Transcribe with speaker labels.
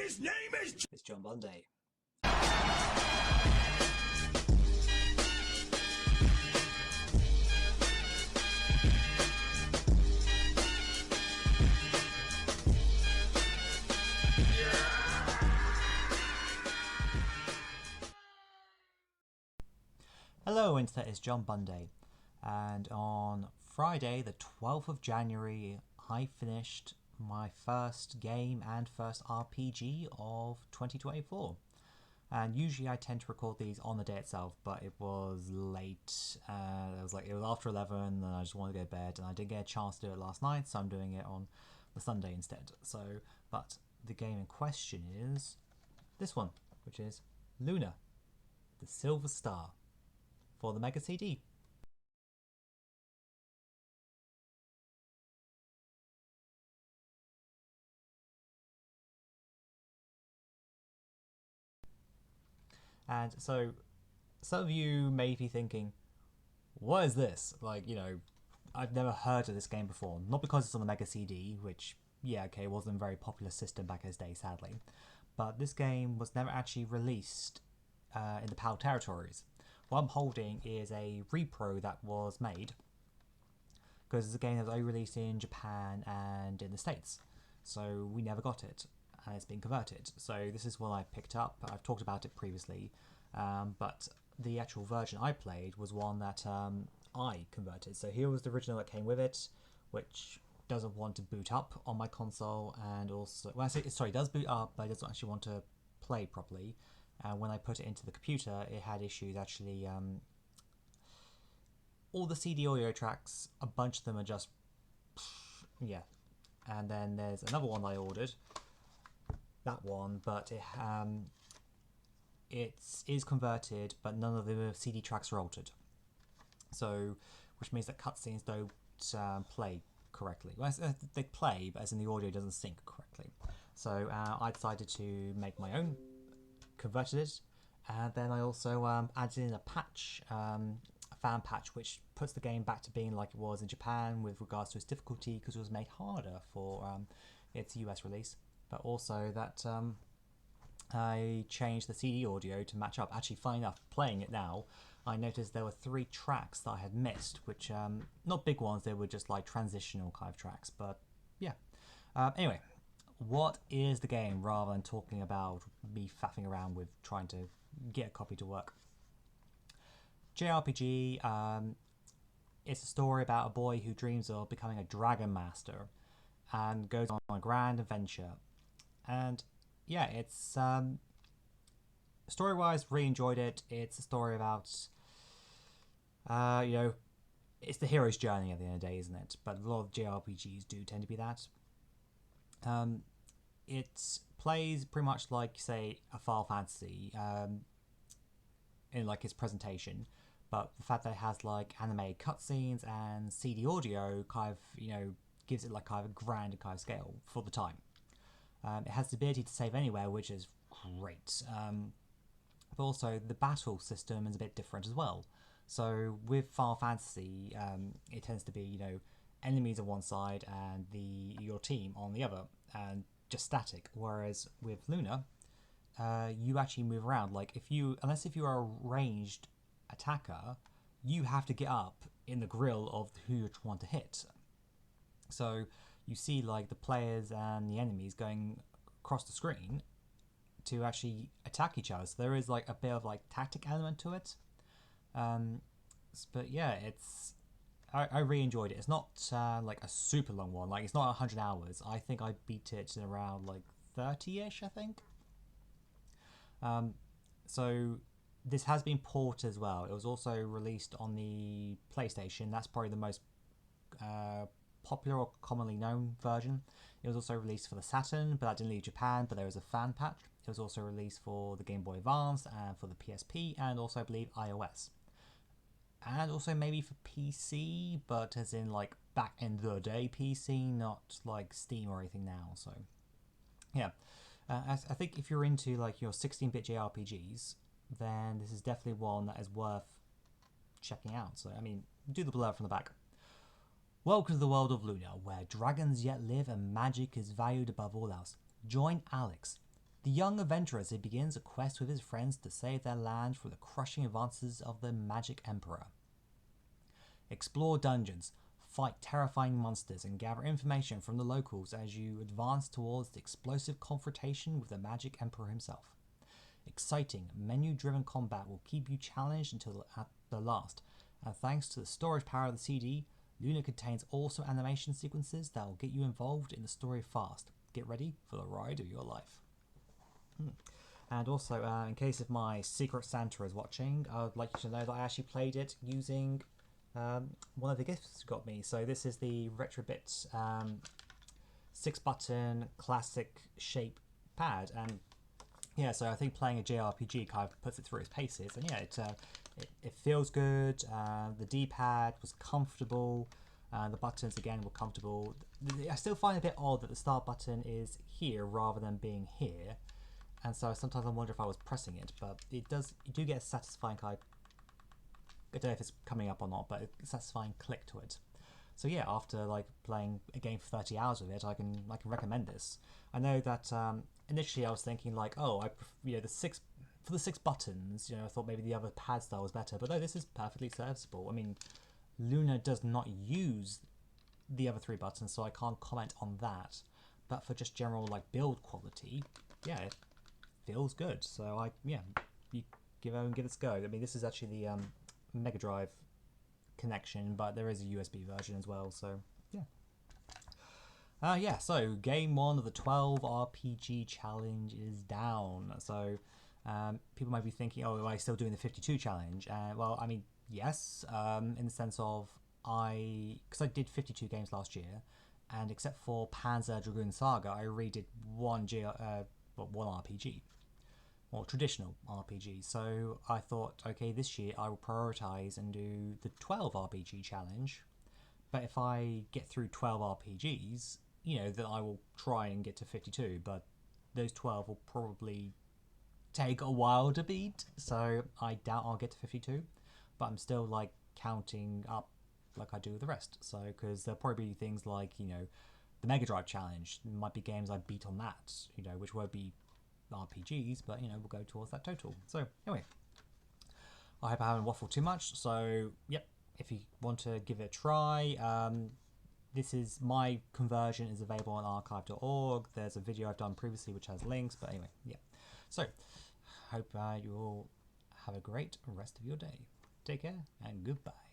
Speaker 1: his name is...
Speaker 2: It's John Bunday. Hello Internet, it's John Bunday, and on Friday the 12th of January I finished my first game and first RPG of 2024. And usually I tend to record these on the day itself, but it was late. It was after 11 and I just wanted to go to bed, and I didn't get a chance to do it last night, so I'm doing it on the Sunday instead. But the game in question is this one, which is Luna, the Silver Star, for the Mega CD. And so some of you may be thinking, what is this? I've never heard of this game before. Not because it's on the Mega CD, which, yeah, okay, wasn't a very popular system back in its day, sadly. But this game was never actually released in the PAL territories. What I'm holding is a repro that was made, because it's a game that was only released in Japan and in the States. So we never got it, and it's been converted. So this is what I picked up. I've talked about it previously, but the actual version I played was one that I converted. So here was the original that came with it, which doesn't want to boot up on my console, and also, well, it does boot up, but it doesn't actually want to play properly. When I put it into the computer, it had issues actually. All the CD audio tracks, a bunch of them are just, yeah. And then there's another one I ordered, that one, but it is converted, but none of the CD tracks are altered. So, which means that cutscenes don't play correctly. Well, they play, but as in the audio doesn't sync correctly. So I decided to make my own, converted it, and then I also added in a patch, a fan patch, which puts the game back to being like it was in Japan with regards to its difficulty, because it was made harder for its US release, but also that I changed the CD audio to match up. Actually, funny enough, playing it now, I noticed there were 3 tracks that I had missed, which, not big ones, they were just like transitional kind of tracks, but yeah. Anyway, what is the game, rather than talking about me faffing around with trying to get a copy to work? JRPG, it's a story about a boy who dreams of becoming a dragon master and goes on a grand adventure. And yeah, it's story-wise, really enjoyed it. It's a story about it's the hero's journey at the end of the day, isn't it? But a lot of JRPGs do tend to be that. It plays pretty much like, say, a Final Fantasy in like its presentation, but the fact that it has like animated cutscenes and CD audio kind of gives it like kind of a grand kind of scale for the time. It has the ability to save anywhere, which is great. But also the battle system is a bit different as well. So with Final Fantasy, it tends to be enemies on one side and your team on the other, and just static. Whereas with Luna, you actually move around. Like unless if you are a ranged attacker, you have to get up in the grill of who you want to hit. So you see like the players and the enemies going across the screen to actually attack each other. So there is like a bit of like tactic element to it. But yeah, I really enjoyed it. It's not like a super long one. Like it's not 100 hours. I think I beat it in around like 30-ish, I think. So this has been ported as well. It was also released on the PlayStation. That's probably the most popular or commonly known version. It was also released for the Saturn, but that didn't leave Japan, but there was a fan patch. It was also released for the Game Boy Advance and for the PSP, and also I believe iOS. And also maybe for PC, but as in like back in the day PC, not like Steam or anything now. So yeah, I think if you're into like your 16-bit JRPGs, then this is definitely one that is worth checking out. So I mean, do the blurb from the back. Welcome to the world of Luna, where dragons yet live and magic is valued above all else. Join Alex, The young adventurer as he begins a quest with his friends to save their land from the crushing advances of the Magic Emperor. Explore dungeons, fight terrifying monsters, and gather information from the locals as you advance towards the explosive confrontation with the Magic Emperor himself. Exciting, menu-driven combat will keep you challenged until at the last, and thanks to the storage power of the CD, Luna contains awesome animation sequences that will get you involved in the story fast. Get ready for the ride of your life. And also, in case of my Secret Santa is watching, I would like you to know that I actually played it using one of the gifts you got me. So this is the Retrobit 6-button classic shape pad, and yeah, so I think playing a JRPG kind of puts it through its paces, and yeah, it feels good. The D-pad was comfortable. The buttons again were comfortable. I still find it a bit odd that the start button is here rather than being here, and so sometimes I wonder if I was pressing it. But it does. You do get a satisfying kind of, I don't know if it's coming up or not, but a satisfying click to it. So yeah, after like playing a game for 30 hours with it, I can recommend this. I know that initially I was thinking like, oh, the six buttons, I thought maybe the other pad style was better, but no, this is perfectly serviceable. I mean, Luna does not use the other 3 buttons, so I can't comment on that. But for just general like build quality, yeah, it feels good. So you give it a go. I mean, this is actually the Mega Drive connection, but there is a USB version as well, so yeah. So game 1 of the 12 RPG challenge is down. So people might be thinking, oh, am I still doing the 52 challenge? Well, I mean, yes, in the sense of because I did 52 games last year, and except for Panzer Dragoon Saga, I redid one RPG, or traditional RPG. So I thought, okay, this year I will prioritize and do the 12 RPG challenge. But if I get through 12 RPGs, then I will try and get to 52. But those 12 will probably take a while to beat, so I doubt I'll get to 52. But I'm still like counting up like I do with the rest. So because there'll probably be things like the Mega Drive challenge might be games I beat on that, which won't be RPGs, but we'll go towards that total. So anyway, I hope I haven't waffled too much. So yep, if you want to give it a try, this is my conversion is available on archive.org. There's a video I've done previously which has links, but anyway, yeah. So hope you all have a great rest of your day. Take care and goodbye.